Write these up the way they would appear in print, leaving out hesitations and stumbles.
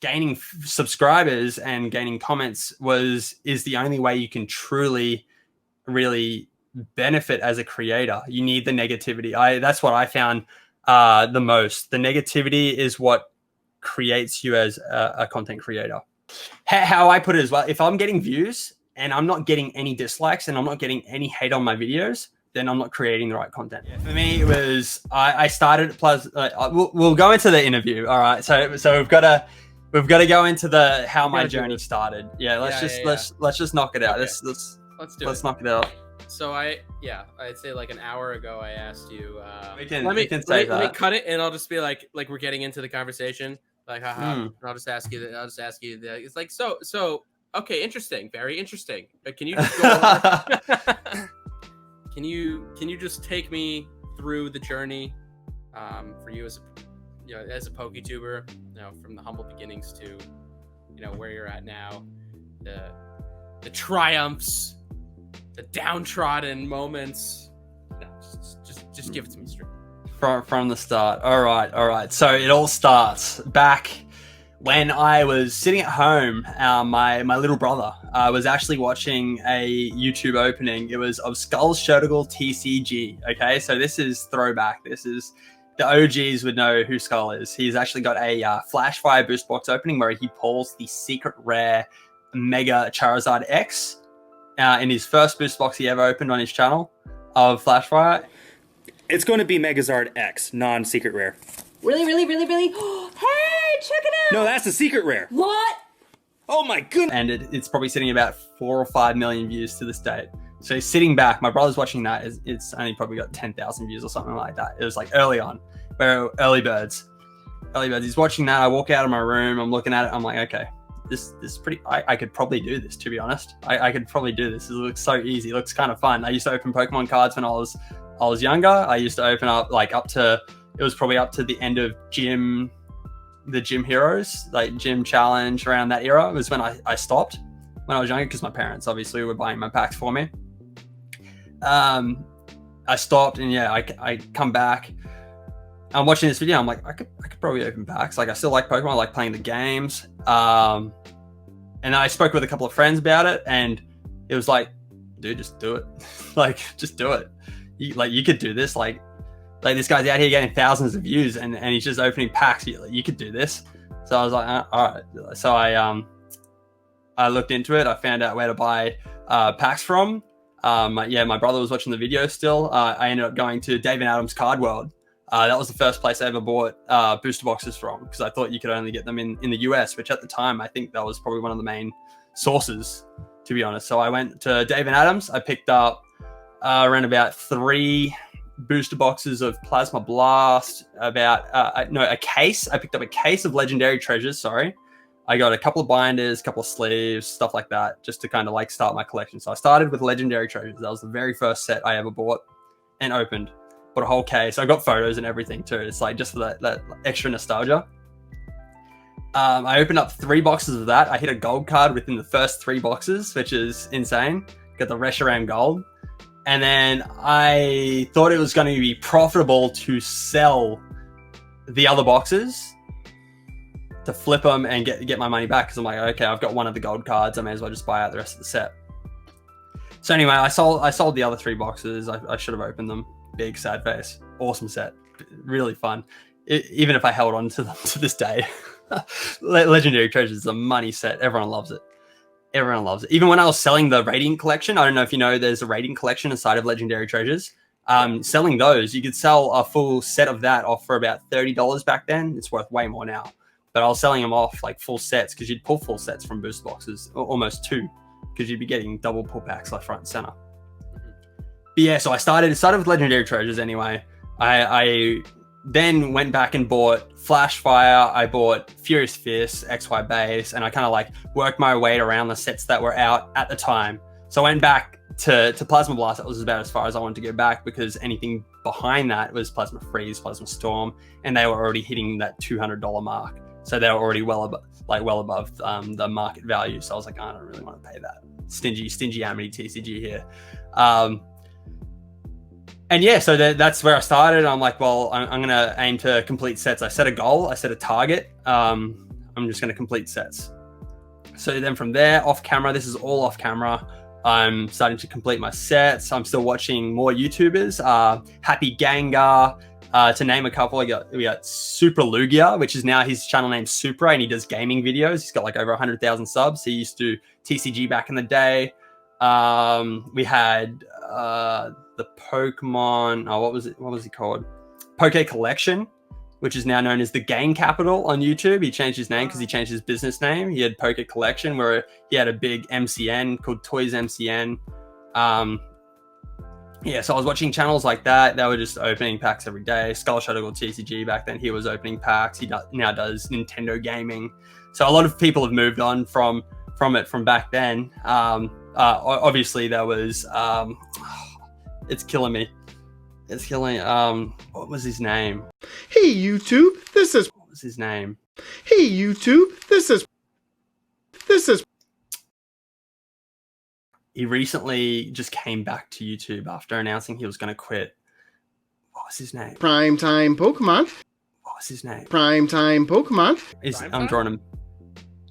gaining subscribers and gaining comments is the only way you can truly really benefit as a creator. You need the negativity. That's what I found the most. The negativity is what creates you as a content creator. How I put it as well, if I'm getting views and I'm not getting any dislikes and I'm not getting any hate on my videos, then I'm not creating the right content. Yeah, for me, it was I started. Plus, we'll go into the interview. All right, so we've got to go into the how my journey started. Yeah, let's just knock it out. Okay. Let's knock it out. So I'd say like an hour ago I asked you. Let me cut it, and I'll just be like we're getting into the conversation. Like, haha. I'll just ask you. It's like so. Okay, interesting. Very interesting. But can you just go over? Can you just take me through the journey for you as a Poketuber, from the humble beginnings to where you're at now, the triumphs, the downtrodden moments. No, just give it to me straight. From the start. All right. So it all starts back when I was sitting at home. My little brother was actually watching a YouTube opening. It was of Skull's TCG. Okay, so this is throwback. This is the OGs would know who Skull is. He's actually got a Flash Fire boost box opening where he pulls the secret rare Mega Charizard X in his first boost box he ever opened on his channel of Flash Fire. It's going to be Megazard X, non-secret rare. Really? Hey, check it out! No, that's the secret rare. What? Oh my goodness! And it's probably sitting about 4 or 5 million views to this date. So sitting back, my brother's watching that. It's only probably got 10,000 views or something like that. It was like early on, where early birds. He's watching that. I walk out of my room. I'm looking at it. I'm like, okay, this is pretty. I could probably do this. To be honest, I could probably do this. It looks so easy. It looks kind of fun. I used to open Pokemon cards when I was younger. I used to open up it was probably up to the end of the gym heroes, like gym challenge, around that era. It was when I stopped when I was younger, because my parents obviously were buying my packs for me. I stopped, and I come back. I'm watching this video. I'm like, I could probably open packs. Like, I still like Pokemon. I like playing the games. And I spoke with a couple of friends about it, and it was like, dude, just do it. Like, just do it. You could do this. Like this guy's out here getting thousands of views, and he's just opening packs. You could do this. So I was like, all right. So I looked into it. I found out where to buy packs from. My brother was watching the video still. I ended up going to Dave and Adam's Card World. That was the first place I ever bought booster boxes from, because I thought you could only get them in the US, which at the time, I think that was probably one of the main sources, to be honest. So I went to Dave and Adam's. I picked up around about 3 booster boxes of Plasma Blast, a case. I picked up a case of Legendary Treasures, sorry. I got a couple of binders, a couple of sleeves, stuff like that, just to kind of like start my collection. So I started with Legendary Treasures. That was the very first set I ever bought and opened. Bought a whole case. I got photos and everything too. It's like just for that extra nostalgia. I opened up 3 boxes of that. I hit a gold card within the first 3 boxes, which is insane. Got the Reshiram Gold. And then I thought it was going to be profitable to sell the other boxes, to flip them and get my money back, because I'm like, okay, I've got one of the gold cards. I may as well just buy out the rest of the set. So anyway, I sold the other 3 boxes. I should have opened them. Big sad face. Awesome set. Really fun. Even if I held on to them to this day. Legendary Treasures is a money set. Everyone loves it. Everyone loves it. Even when I was selling the Radiant Collection, I don't know if you know, there's a Radiant Collection inside of Legendary Treasures. Selling those, you could sell a full set of that off for about $30 back then. It's worth way more now. But I was selling them off like full sets, because you'd pull full sets from booster boxes, almost 2, because you'd be getting double pull packs left, front, and center. But yeah, so I started with Legendary Treasures anyway. I then went back and bought Flash Fire. I bought Furious Fist, XY base, and I kind of like worked my way around the sets that were out at the time. So I went back to Plasma Blast. That was about as far as I wanted to go back, because anything behind that was Plasma Freeze, Plasma Storm, and they were already hitting that $200 mark. So they were already well above the market value. So I was like, I don't really want to pay that. Stingy Amity TCG here. And yeah, so that's where I started. I'm like, well, I'm going to aim to complete sets. I set a goal. I set a target. I I'm just going to complete sets. So then from there, off camera, this is all off camera, I'm starting to complete my sets. I'm still watching more YouTubers, Happy Gengar, to name a couple. We got Super Lugia, which is now his channel named Supra, and he does gaming videos. He's got like over 100,000 subs. He used to do TCG back in the day. We had the Pokemon. Oh, what was he called? Poke Collection, which is now known as the Game Capital on YouTube. He changed his name because he changed his business name. He had Poke Collection, where he had a big MCN called Toys MCN. Yeah, so I was watching channels like that. They were just opening packs every day. Skull Shuttle TCG back then, he was opening packs. He now does Nintendo gaming. So a lot of people have moved on from it from back then. Obviously, there was it's killing me. It's killing. What was his name? Hey YouTube, What was his name? Hey YouTube, this is. He recently just came back to YouTube after announcing he was going to quit. What was his name? Primetime Pokemon. What was his name? Primetime Pokemon. I'm drawing him.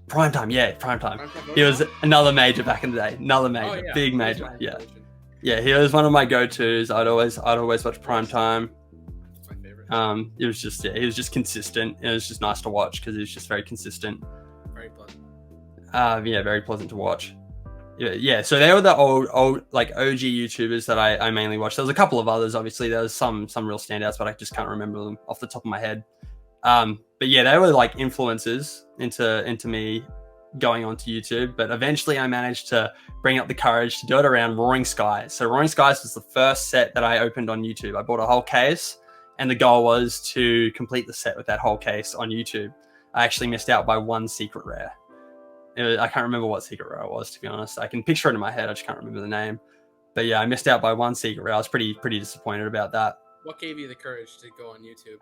Primetime, yeah, Primetime. He was another major back in the day. Another major, big major. Yeah. Yeah, he was one of my go-tos. I'd always watch Primetime. My favorite. It was just he was just consistent. It was just nice to watch because he was just very consistent. Very pleasant. Yeah, very pleasant to watch. Yeah. So they were the old like OG YouTubers that I mainly watched. There was a couple of others, obviously. There was some real standouts, but I just can't remember them off the top of my head. But yeah, they were like influences into me going onto YouTube. But eventually I managed to bring up the courage to do it around Roaring Skies. So Roaring Skies was the first set that I opened on YouTube. I bought a whole case, and the goal was to complete the set with that whole case on YouTube. I actually missed out by one secret rare. I can't remember what secret rare it was, to be honest. I can picture it in my head. I just can't remember the name. But yeah, I missed out by one secret rare. I was pretty disappointed about that. What gave you the courage to go on YouTube?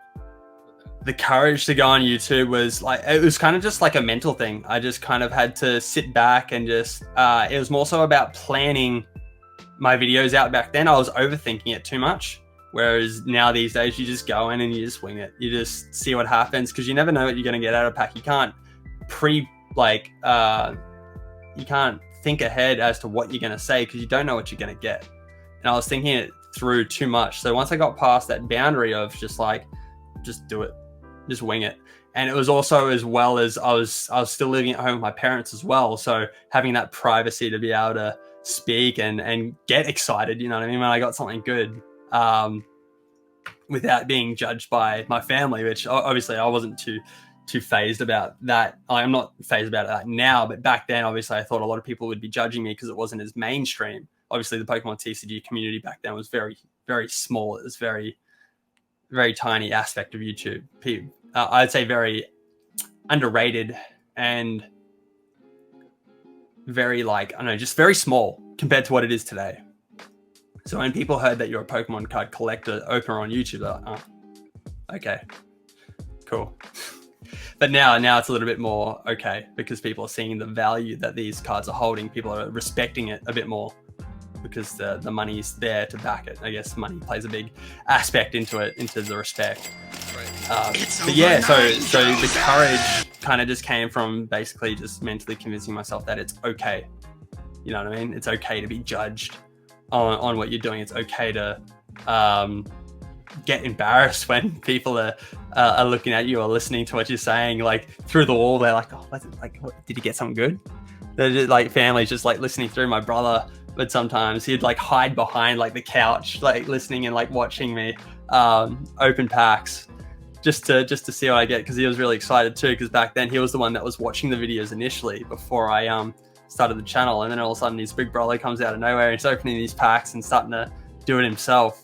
The courage to go on YouTube was like, it was kind of just like a mental thing. I just kind of had to sit back and just, it was more so about planning my videos out. Back then I was overthinking it too much. Whereas now these days you just go in and you just wing it. You just see what happens because you never know what you're going to get out of a pack. You can't you can't think ahead as to what you're going to say because you don't know what you're going to get. And I was thinking it through too much. So once I got past that boundary of just do it, just wing it. And it was also, as well as I was still living at home with my parents as well. So having that privacy to be able to speak and get excited, you know what I mean? When I got something good, without being judged by my family, which obviously I wasn't too phased about that. I'm not phased about that now, but back then, obviously I thought a lot of people would be judging me because it wasn't as mainstream. Obviously the Pokemon TCG community back then was very, very small. It was very, very tiny aspect of YouTube. I'd say very underrated and very just very small compared to what it is today. So when people heard that you're a Pokemon card collector opener on YouTube, they're like, oh, okay, cool. But now it's a little bit more okay because people are seeing the value that these cards are holding. People are respecting it a bit more because the money's there to back it. I guess money plays a big aspect into the respect. Right. But yeah, so the courage kind of just came from basically just mentally convincing myself that it's okay. You know what I mean? It's okay to be judged on what you're doing. It's okay to get embarrassed when people are looking at you or listening to what you're saying, like through the wall. They're like, oh, what, did you get something good? They're just like families just like listening through. My brother, but sometimes he'd like hide behind like the couch, like listening and like watching me open packs just to see what I get, because he was really excited too, because back then he was the one that was watching the videos initially before I started the channel, and then all of a sudden his big brother comes out of nowhere and he's opening these packs and starting to do it himself.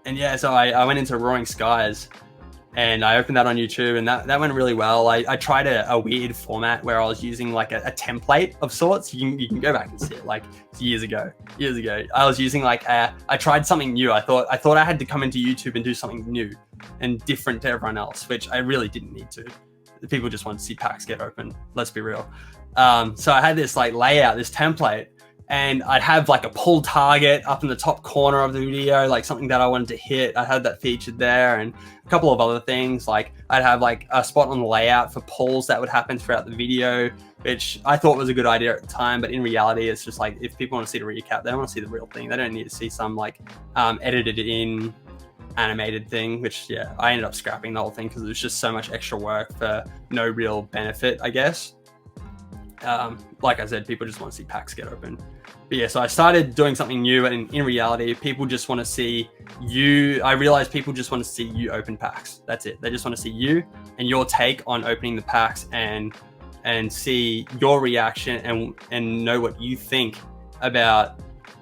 And yeah, so I went into Roaring Skies and I opened that on YouTube, and that went really well. I tried a weird format where I was using like a template of sorts. You can go back and see it, like years ago. I was using I tried something new. I thought I had to come into YouTube and do something new and different to everyone else, which I really didn't need to. People just wanted to see packs get open. Let's be real. So I had this like layout, this template, and I'd have like a pull target up in the top corner of the video, like something that I wanted to hit. I had that featured there, and a couple of other things. Like I'd have like a spot on the layout for pulls that would happen throughout the video, which I thought was a good idea at the time. But in reality, it's just like, if people want to see the recap, they want to see the real thing. They don't need to see some like edited in animated thing, which yeah, I ended up scrapping the whole thing because it was just so much extra work for no real benefit, I guess. Like I said, people just want to see packs get open. But yeah, so I started doing something new, and in reality, people just want to see you. I realized people just want to see you open packs. That's it. They just want to see you and your take on opening the packs, and see your reaction and know what you think about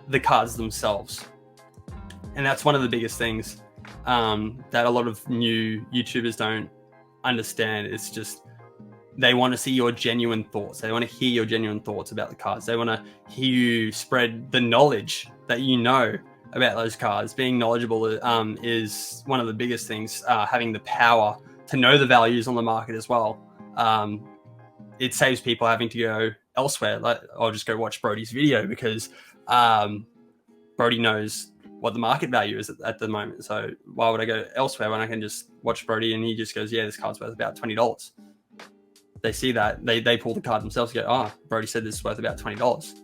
the cards themselves. And that's one of the biggest things that a lot of new YouTubers don't understand. It's just, they want to see your genuine thoughts. They want to hear your genuine thoughts about the cards. They want to hear you spread the knowledge that you know about those cards. Being knowledgeable is one of the biggest things. Having the power to know the values on the market as well. It saves people having to go elsewhere. Like, I'll just go watch Brodie's video because Brodie knows what the market value is at the moment. So why would I go elsewhere when I can just watch Brodie and he just goes, yeah, this card's worth about $20. They see that, they pull the card themselves, go, oh, Brodie said this is worth about $20.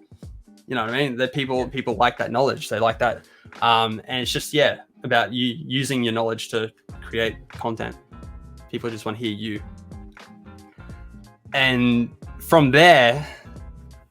You know what I mean? That people like that knowledge. They like that. And it's just, yeah, about you using your knowledge to create content. People just want to hear you. And from there,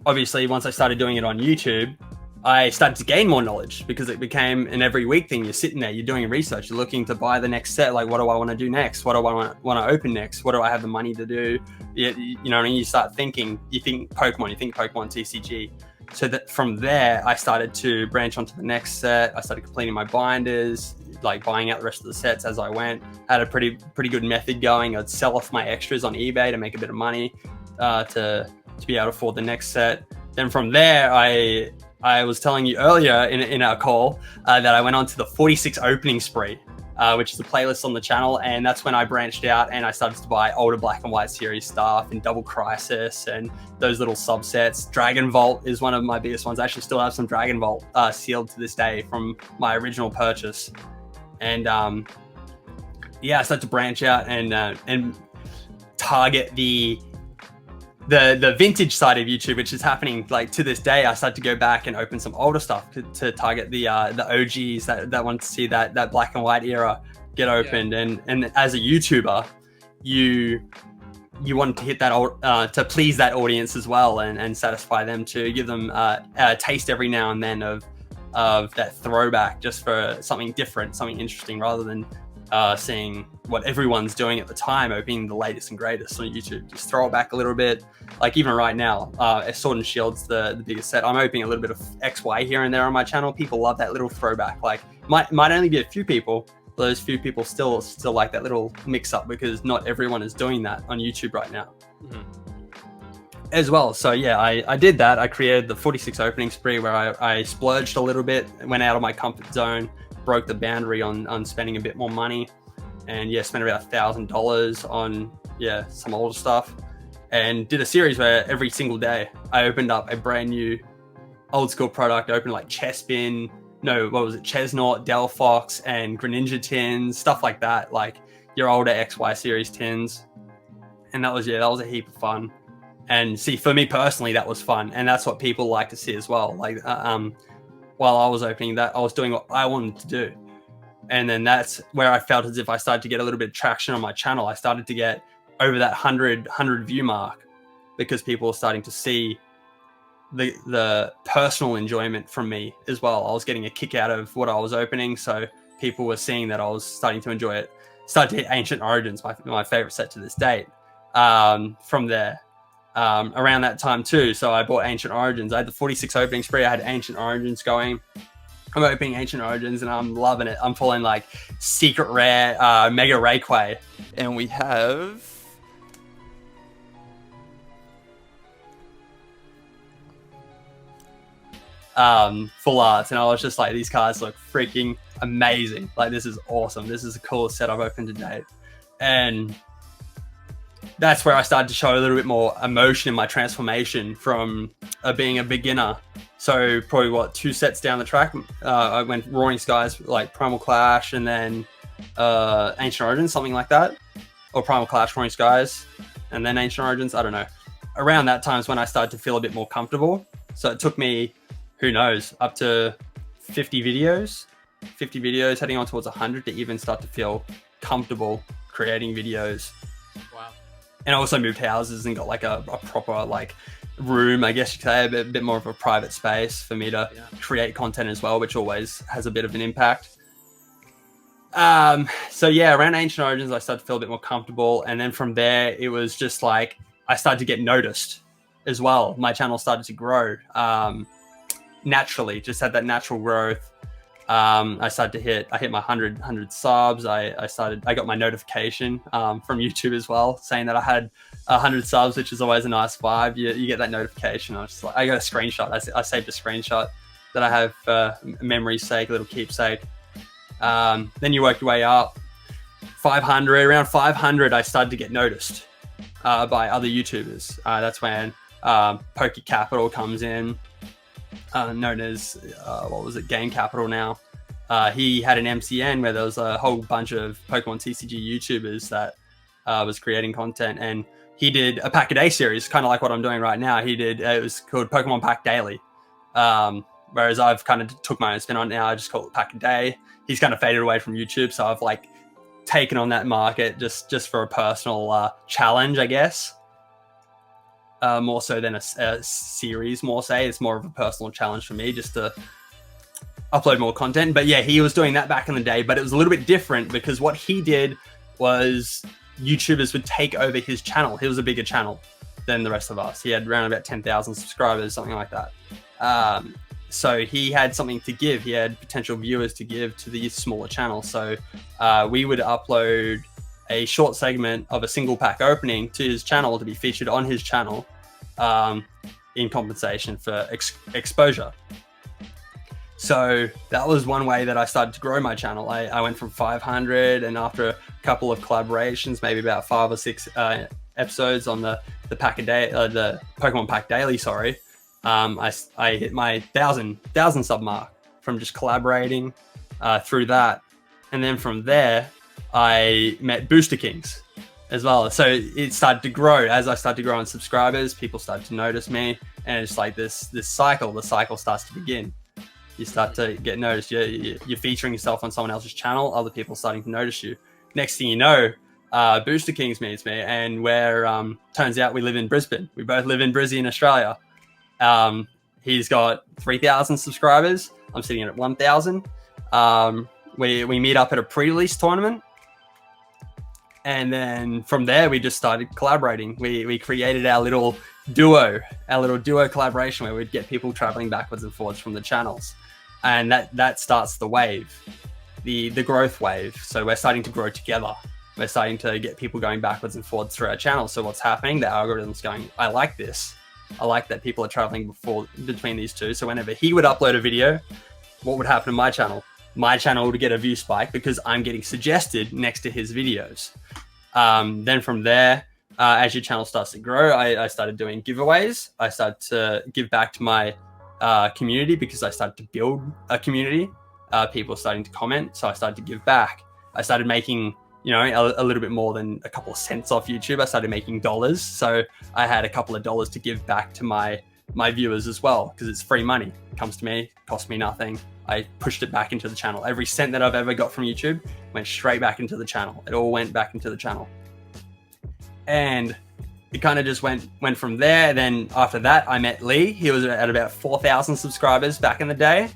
obviously, once I started doing it on YouTube, I started to gain more knowledge because it became an every week thing. You're sitting there, you're doing research, you're looking to buy the next set. Like, what do I want to do next? What do I want to open next? What do I have the money to do? You know, and you start thinking, you think Pokemon TCG. So that from there, I started to branch onto the next set. I started completing my binders, like buying out the rest of the sets as I went. Had a pretty good method going. I'd sell off my extras on eBay to make a bit of money to be able to afford the next set. Then from there, I was telling you earlier in our call that I went on to the 46 opening spree, which is a playlist on the channel. And that's when I branched out and I started to buy older Black and White series stuff and Double Crisis and those little subsets. Dragon Vault is one of my biggest ones. I actually still have some Dragon Vault sealed to this day from my original purchase. And yeah, I started to branch out and target the vintage side of YouTube, which is happening like to this day. I started to go back and open some older stuff to target the OGs that want to see that Black and White era get opened. Yeah. And as a YouTuber, you want to hit that to please that audience as well and satisfy them, to give them a taste every now and then of that throwback, just for something different, something interesting, rather than seeing what everyone's doing at the time, opening the latest and greatest on YouTube. Just throw it back a little bit. Like even right now, Sword and Shield's the biggest set. I'm opening a little bit of XY here and there on my channel. People love that little throwback. Like might only be a few people, but those few people still like that little mix up, because not everyone is doing that on YouTube right now. Mm-hmm. As well. So yeah, I did that. I created the 46 opening spree where I splurged a little bit, went out of my comfort zone, broke the boundary on spending a bit more money, and yeah, spent about $1,000 on some older stuff, and did a series where every single day I opened up a brand new old school product. I opened like Chespin, Chesnaught, Delphox, and Greninja tins, stuff like that, like your older XY series tins. And that was a heap of fun. And see, for me personally, that was fun, and that's what people like to see as well. Like while I was opening that, I was doing what I wanted to do. And then that's where I felt as if I started to get a little bit of traction on my channel. I started to get over that 100 view mark, because people were starting to see the personal enjoyment from me as well. I was getting a kick out of what I was opening, so people were seeing that I was starting to enjoy it. Started to hit Ancient Origins, my favorite set to this date, from there. Around that time too, so I bought Ancient Origins. I had the 46 opening spree. I had Ancient Origins going. I'm opening Ancient Origins and I'm loving it. I'm pulling like secret rare Mega Rayquay, and we have full arts, and I was just like, these cards look freaking amazing. Like, this is awesome. This is the coolest set I've opened to date. And that's where I started to show a little bit more emotion in my transformation from being a beginner So probably 2 sets down the track, I went Roaring Skies, like Primal Clash, and then Ancient Origins, something like that, or Primal Clash, Roaring Skies, and then Ancient Origins. I don't know. Around that time is when I started to feel a bit more comfortable. So it took me, who knows, up to 50 videos, heading on towards 100 to even start to feel comfortable creating videos. Wow. And I also moved houses and got like a proper like room, I guess you could say, a bit more of a private space for me to create content as well, which always has a bit of an impact. So yeah, around Ancient Origins, I started to feel a bit more comfortable. And then from there, it was just like, I started to get noticed as well. My channel started to grow naturally, just had that natural growth. I hit my 100 subs. I got my notification from YouTube as well, saying that I had 100 subs, which is always a nice vibe. You get that notification. I got a screenshot. I saved a screenshot that I have for memory's sake, a little keepsake. Then you work your way up. 500, around 500, I started to get noticed by other YouTubers. That's when Poke Capital comes in, known as Game Capital now. He had an MCN where there was a whole bunch of Pokemon TCG YouTubers that was creating content, and he did a pack a day series, kind of like what I'm doing right now. It was called Pokemon Pack Daily, whereas I've kind of took my own spin on it now. I just call it Pack a Day. He's kind of faded away from YouTube, so I've like taken on that market just for a personal challenge, I guess. More so than a series, it's more of a personal challenge for me, just to upload more content. But yeah, he was doing that back in the day, but it was a little bit different because what he did was YouTubers would take over his channel. He was a bigger channel than the rest of us. He had around about 10,000 subscribers, something like that. So he had something to give. He had potential viewers to give to the smaller channel. So we would upload a short segment of a single pack opening to his channel to be featured on his channel in compensation for exposure. So that was one way that I started to grow my channel. I went from 500, and after a couple of collaborations, maybe about 5 or 6 episodes on the pack a day, the Pokemon Pack Daily, sorry, I hit my 1,000 sub mark from just collaborating through that. And then from there, I met Booster Kings as well. So it started to grow. As I started to grow in subscribers, people started to notice me, and it's like this cycle. The cycle starts to begin. You start to get noticed. You're featuring yourself on someone else's channel. Other people starting to notice you. Next thing you know, Booster Kings meets me, and turns out we live in Brisbane. We both live in Brisbane, Australia. He's got 3,000 subscribers. I'm sitting at 1,000. We meet up at a pre-release tournament. And then from there, we just started collaborating. We created our little duo collaboration where we'd get people traveling backwards and forwards from the channels. And that starts the wave, the growth wave. So we're starting to grow together. We're starting to get people going backwards and forwards through our channel. So what's happening? The algorithm's going, I like this. I like that people are traveling between these two. So whenever he would upload a video, what would happen to my channel? My channel would get a view spike because I'm getting suggested next to his videos. Then from there, as your channel starts to grow, I started doing giveaways. I started to give back to my community because I started to build a community. People starting to comment, so I started to give back. I started making, a little bit more than a couple of cents off YouTube. I started making dollars, so I had a couple of dollars to give back to my viewers as well, because it's free money. It comes to me, costs me nothing. I pushed it back into the channel. Every cent that I've ever got from YouTube went straight back into the channel. It all went back into the channel. And it kind of just went from there. Then after that, I met Lee. He was at about 4,000 subscribers back in the day.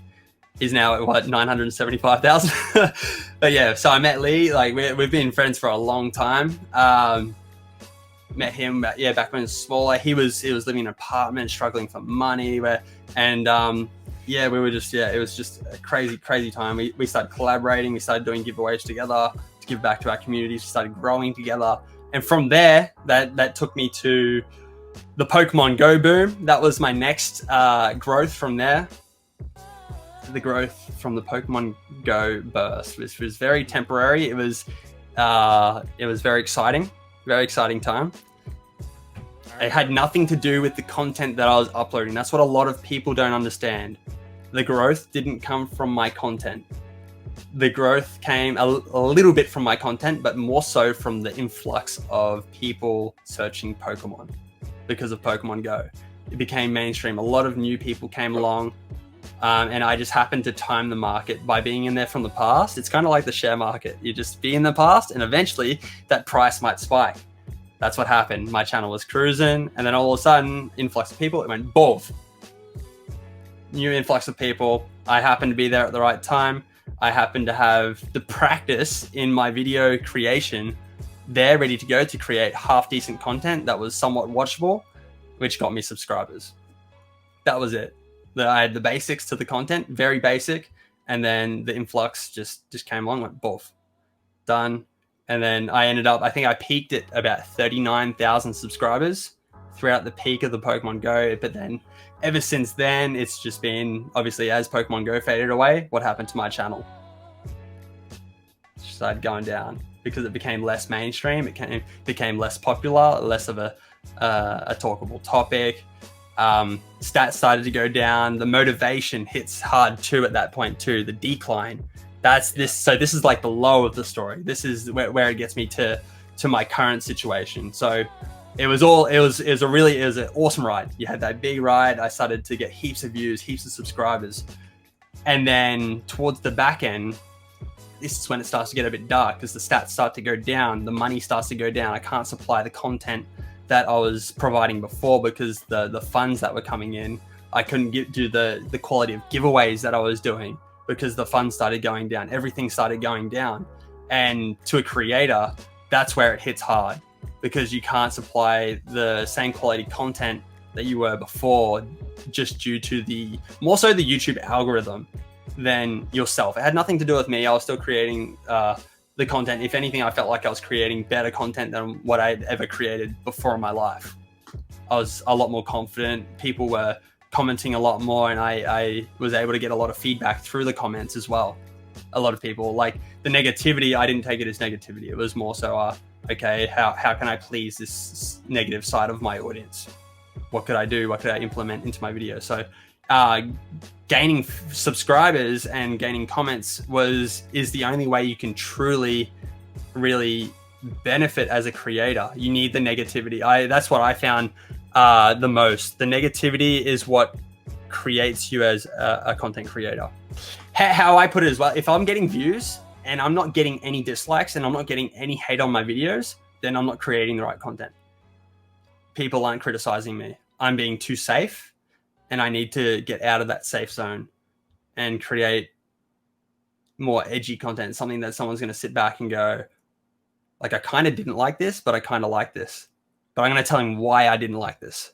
He's now at 975,000. But yeah, so I met Lee. Like we've been friends for a long time. Met him, back when he was smaller. He was living in an apartment, struggling for money. We were just, it was just a crazy time. We started collaborating. We started doing giveaways together to give back to our communities. We started growing together. And from there, that took me to the Pokemon Go boom. That was my next growth from there. The growth from the Pokemon Go burst, which was very temporary. It was very exciting time. All It had nothing to do with the content that I was uploading. That's what a lot of people don't understand. The growth didn't come from my content. The growth came a little bit from my content, but more so from the influx of people searching Pokemon because of Pokemon Go. It became mainstream. A lot of new people came along, and I just happened to time the market by being in there from the past. It's kind of like the share market. You just be in the past, and eventually that price might spike. That's what happened. My channel was cruising, and then all of a sudden, influx of people, it went boom. New influx of people. I happened to be there at the right time. I happened to have the practice in my video creation there ready to go to create half decent content that was somewhat watchable, which got me subscribers. That was it. I had the basics to the content, very basic, and then the influx just came along, went boom, done. And then I ended up, I think I peaked at about 39,000 subscribers throughout the peak of the Pokemon Go. But then ever since then, it's just been, obviously, as Pokemon Go faded away, what happened to my channel? It started going down because it became less mainstream. It became less popular, less of a talkable topic. Stats started to go down. The motivation hits hard too at that point too, the decline. So this is like the low of the story. This is where it gets me to my current situation. So it was an awesome ride. You had that big ride. I started to get heaps of views, heaps of subscribers. And then towards the back end, this is when it starts to get a bit dark because the stats start to go down. The money starts to go down. I can't supply the content that I was providing before because the funds that were coming in, I couldn't do the quality of giveaways that I was doing because the funds started going down. Everything started going down. And to a creator, that's where it hits hard because you can't supply the same quality content that you were before just due to more so the YouTube algorithm than yourself. It had nothing to do with me. I was still creating the content. If anything, I felt like I was creating better content than what I had ever created before in my life. I was a lot more confident. People were commenting a lot more, and I was able to get a lot of feedback through the comments as well. A lot of people, like the negativity, I didn't take it as negativity. It was more so, okay, how can I please this negative side of my audience? What could I do? What could I implement into my video? So gaining subscribers and gaining comments is the only way you can truly, really benefit as a creator. You need the negativity. That's what I found the most. The negativity is what creates you as a content creator. How I put it as well, if I'm getting views and I'm not getting any dislikes and I'm not getting any hate on my videos, then I'm not creating the right content. People aren't criticizing me. I'm being too safe, and I need to get out of that safe zone and create more edgy content, something that someone's going to sit back and go, like, I kind of didn't like this, but I kind of like this. But I'm going to tell him why I didn't like this.